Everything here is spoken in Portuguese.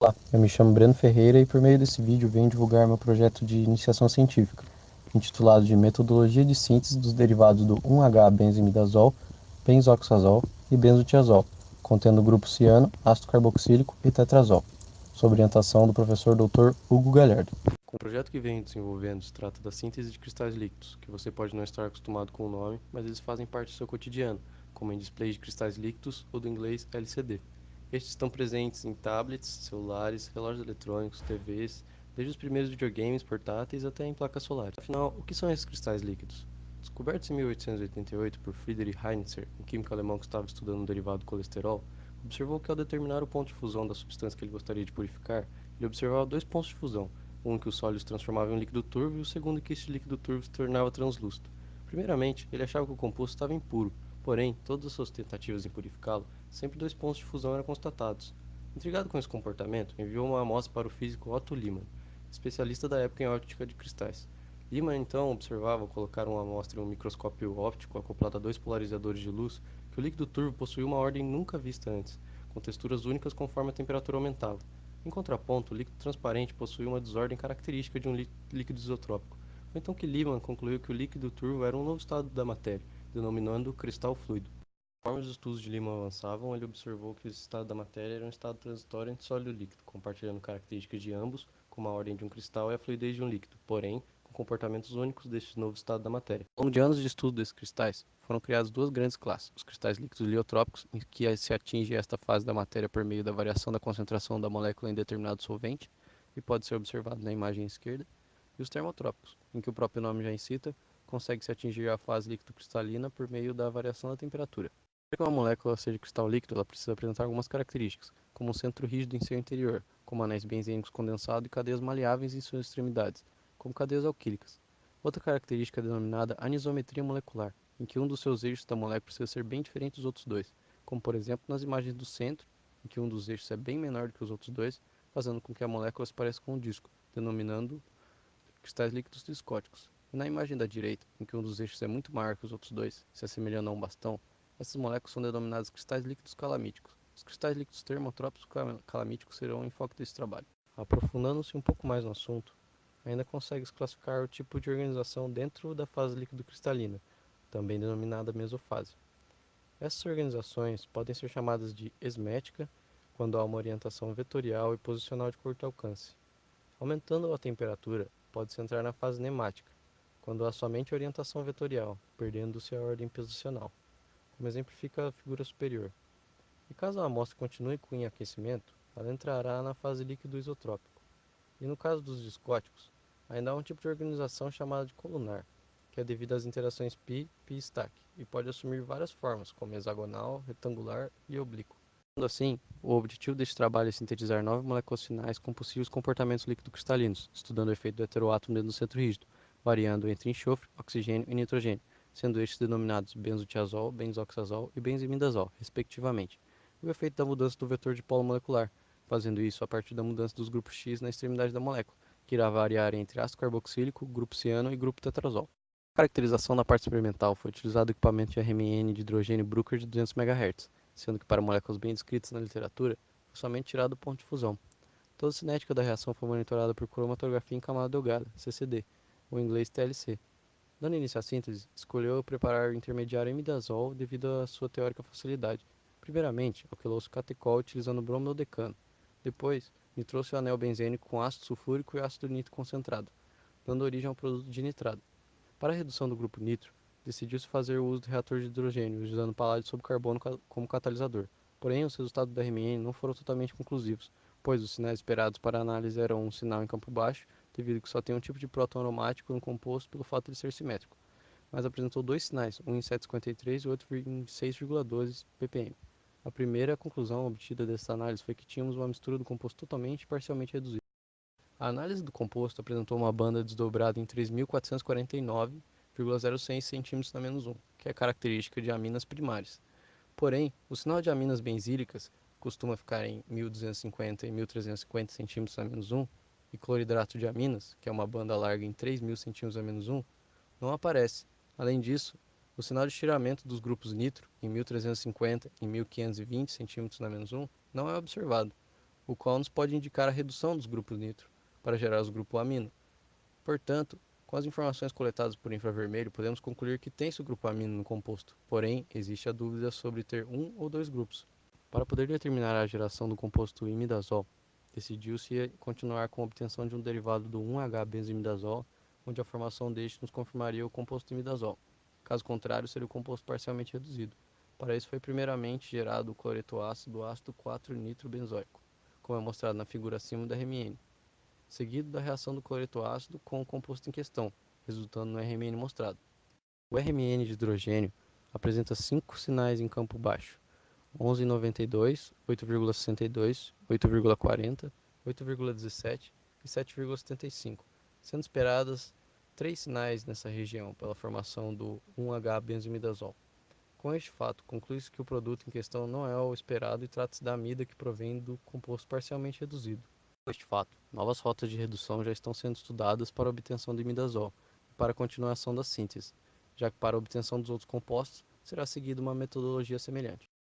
Olá, eu me chamo Breno Ferreira e por meio desse vídeo venho divulgar meu projeto de iniciação científica, intitulado de Metodologia de Síntese dos Derivados do 1,H-benzimidazol, benzoxazol e benzotiazol, contendo o grupo ciano, ácido carboxílico e tetrazol, sob orientação do professor Dr. Hugo Galhardo. O projeto que venho desenvolvendo se trata da síntese de cristais líquidos, que você pode não estar acostumado com o nome, mas eles fazem parte do seu cotidiano, como em displays de cristais líquidos ou do inglês LCD. Estes estão presentes em tablets, celulares, relógios eletrônicos, TVs, desde os primeiros videogames portáteis até em placas solares. Afinal, o que são esses cristais líquidos? Descobertos em 1888 por Friedrich Heinzer, um químico alemão que estava estudando o derivado do colesterol, observou que ao determinar o ponto de fusão da substância que ele gostaria de purificar, ele observava dois pontos de fusão, um em que o sólido se transformava em um líquido turvo e o segundo em que este líquido turvo se tornava translúcido. Primeiramente, ele achava que o composto estava impuro, porém, todas as suas tentativas em purificá-lo, sempre dois pontos de fusão eram constatados. Intrigado com esse comportamento, enviou uma amostra para o físico Otto Liebmann, especialista da época em óptica de cristais. Liebmann então observava ao colocar uma amostra em um microscópio óptico acoplado a dois polarizadores de luz que o líquido turvo possuía uma ordem nunca vista antes, com texturas únicas conforme a temperatura aumentava. Em contraponto, o líquido transparente possuía uma desordem característica de um líquido isotrópico. Foi então que Liebmann concluiu que o líquido turvo era um novo estado da matéria, denominando-o cristal fluido. Conforme os estudos de Liebmann avançavam, ele observou que esse estado da matéria era um estado transitório entre sólido e líquido, compartilhando características de ambos, como a ordem de um cristal e a fluidez de um líquido, porém, com comportamentos únicos deste novo estado da matéria. Ao longo de anos de estudo desses cristais, foram criadas duas grandes classes, os cristais líquidos liotrópicos, em que se atinge esta fase da matéria por meio da variação da concentração da molécula em determinado solvente, e pode ser observado na imagem esquerda, e os termotrópicos, em que o próprio nome já incita, consegue-se atingir a fase líquido-cristalina por meio da variação da temperatura. Para que uma molécula seja cristal líquido, ela precisa apresentar algumas características, como um centro rígido em seu interior, como anéis benzênicos condensados e cadeias maleáveis em suas extremidades, como cadeias alquílicas. Outra característica é denominada anisometria molecular, em que um dos seus eixos da molécula precisa ser bem diferente dos outros dois, como por exemplo nas imagens do centro, em que um dos eixos é bem menor do que os outros dois, fazendo com que a molécula se pareça com um disco, denominando cristais líquidos discóticos. E na imagem da direita, em que um dos eixos é muito maior que os outros dois, se assemelhando a um bastão, essas moléculas são denominadas cristais líquidos calamíticos. Os cristais líquidos termotrópicos calamíticos serão o enfoque desse trabalho. Aprofundando-se um pouco mais no assunto, ainda consegue-se classificar o tipo de organização dentro da fase líquido cristalina, também denominada mesofase. Essas organizações podem ser chamadas de esmética, quando há uma orientação vetorial e posicional de curto alcance. Aumentando a temperatura, pode-se entrar na fase nemática, quando há somente orientação vetorial, perdendo-se a ordem posicional, como exemplifica a figura superior. E caso a amostra continue com aquecimento, ela entrará na fase líquido isotrópico. E no caso dos discóticos, ainda há um tipo de organização chamada de colunar, que é devido às interações pi-pi-stack, e pode assumir várias formas, como hexagonal, retangular e oblíquo. Sendo assim, o objetivo deste trabalho é sintetizar 9 moléculas finais com possíveis comportamentos líquido-cristalinos, estudando o efeito do heteroátomo dentro do centro rígido, variando entre enxofre, oxigênio e nitrogênio, sendo estes denominados benzotiazol, benzoxazol e benzimidazol, respectivamente, e o efeito da mudança do vetor de polo molecular, fazendo isso a partir da mudança dos grupos X na extremidade da molécula, que irá variar entre ácido carboxílico, grupo ciano e grupo tetrazol. A caracterização na parte experimental foi utilizado o equipamento de RMN de hidrogênio Bruker de 200 MHz, sendo que para moléculas bem descritas na literatura, foi somente tirado o ponto de fusão. Toda a cinética da reação foi monitorada por cromatografia em camada delgada, CCD, ou em inglês TLC. Dando início à síntese, escolheu preparar o intermediário imidazol devido à sua teórica facilidade. Primeiramente, alquilou-se o catecol utilizando bromodecano. Depois, nitrou-se o anel benzênico com ácido sulfúrico e ácido nítrico concentrado, dando origem ao produto dinitrado. Para a redução do grupo nitro, decidiu-se fazer o uso do reator de hidrogênio, usando paládio sobre carbono como catalisador. Porém, os resultados da RMN não foram totalmente conclusivos, pois os sinais esperados para a análise eram um sinal em campo baixo, devido que só tem um tipo de próton aromático no composto pelo fato de ser simétrico, mas apresentou dois sinais, um em 7,53 e outro em 6,12 ppm. A primeira conclusão obtida dessa análise foi que tínhamos uma mistura do composto totalmente e parcialmente reduzida. A análise do composto apresentou uma banda desdobrada em 3.449,06 cm-1, que é característica de aminas primárias. Porém, o sinal de aminas benzílicas costuma ficar em 1.250 e 1.350 cm-1, e cloridrato de aminas, que é uma banda larga em 3.000 cm-1, não aparece. Além disso, o sinal de estiramento dos grupos nitro em 1.350 e 1.520 cm-1 não é observado. o qual nos pode indicar a redução dos grupos nitro para gerar os grupos amino. Portanto, com as informações coletadas por infravermelho, podemos concluir que tem-se o grupo amino no composto, porém, existe a dúvida sobre ter um ou dois grupos. Para poder determinar a geração do composto imidazol, decidiu-se continuar com a obtenção de um derivado do 1H-benzoimidazol, onde a formação deste nos confirmaria o composto imidazol. Caso contrário, seria o composto parcialmente reduzido. Para isso foi primeiramente gerado o cloreto ácido ácido 4-nitrobenzoico, como é mostrado na figura acima da RMN, seguido da reação do cloreto ácido com o composto em questão, resultando no RMN mostrado. O RMN de hidrogênio apresenta 5 sinais em campo baixo: 11,92, 8,62, 8,40, 8,17 e 7,75, sendo esperadas 3 sinais nessa região pela formação do 1H-benzoimidazol. Com este fato, conclui-se que o produto em questão não é o esperado e trata-se da amida que provém do composto parcialmente reduzido. Com este fato, novas rotas de redução já estão sendo estudadas para a obtenção do imidazol e para a continuação da síntese, já que para a obtenção dos outros compostos será seguida uma metodologia semelhante.